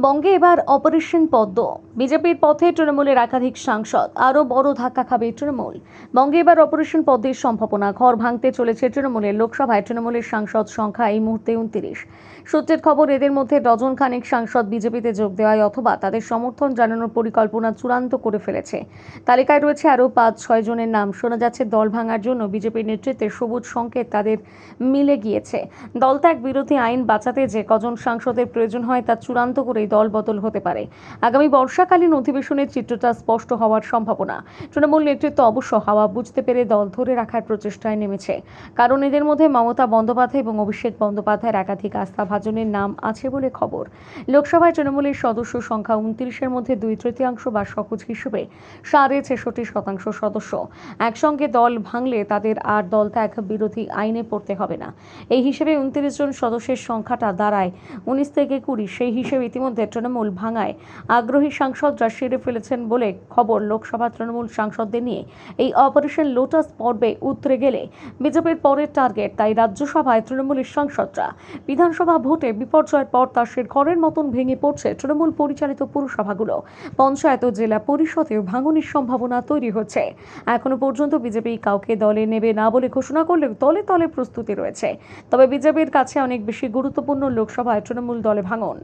বঙ্গে এবার অপারেশন পদ্ম। বিজেপির পথে তৃণমূলের একাধিক সাংসদ, আরও বড় ধাক্কা খাবে তৃণমূল। বঙ্গে এবার অপারেশন পদ্মের সম্ভাবনা। ঘর ভাঙতে চলেছে তৃণমূলের। লোকসভায় তৃণমূলের সাংসদ সংখ্যা এই মুহূর্তে 29। সূত্রের খবর, এদের মধ্যে ডজন খানেক সাংসদ বিজেপিতে যোগ দেওয়ায় অথবা তাদের সমর্থন জানানোর পরিকল্পনা চূড়ান্ত করে ফেলেছে। তালিকায় রয়েছে আরও 5-6 জনের নাম। শোনা যাচ্ছে দল ভাঙার জন্য বিজেপির নেতৃত্বে সবুজ সংকেত তাদের মিলে গিয়েছে। দলত্যাগ বিরোধী আইন বাঁচাতে যে কজন সাংসদের প্রয়োজন হয় তা চূড়ান্ত করেই দল বদল হতে পারে। আগামী বর্ষাকালীন অধিবেশনের চিত্রটা স্পষ্ট হওয়ার সম্ভাবনা। তৃণমূল নেতৃত্ব অবশ্য হাওয়া বুঝতে পেরে দল ধরে রাখার প্রচেষ্টায় নেমেছে। কারণ এদের মধ্যে মমতা বন্দ্যোপাধ্যায় এবং অভিষেক বন্দ্যোপাধ্যায়ের একাধিক আস্থাভাজনের নাম আছে বলে খবর। লোকসভায় তৃণমূলের সদস্য সংখ্যা 29-এর মধ্যে 2/3 বা সহজ হিসেবে 66% সদস্য। একসঙ্গে দল ভাঙলে তাদের আর দলত্যাগ বিরোধী আইনে পড়তে হবে না। এই হিসেবে 29 জন সদস্যের সংখ্যাটা দাঁড়ায় 19 থেকে 20। সেই হিসেবে ইতিমধ্যে তৃণমূল ভাঙায় আগ্রহী সাংসদরা সেরে ফেলেছেন বলে খবর। লোকসভা তৃণমূল সাংসদদের নিয়ে এই অপারেশন লোটাস পর্বে উতরে গেলে বিজেপির পরের টার্গেট। তাই রাজ্যসভায় তৃণমূলের সাংসদরা। বিধানসভা ভোটে বিপর্যয়ের পর তাসের ঘরের মতন ভেঙে পড়ছে তৃণমূল পরিচালিত পুরসভাগুলো। পঞ্চায়েত ও জেলা পরিষদেও ভাঙনের সম্ভাবনা তৈরি হচ্ছে। এখনো পর্যন্ত বিজেপি কাউকে দলে নেবে না বলে ঘোষণা করলেও তলে তলে প্রস্তুতি রয়েছে। তবে বিজেপির কাছে অনেক বেশি গুরুত্বপূর্ণ লোকসভায় তৃণমূল দলে ভাঙন।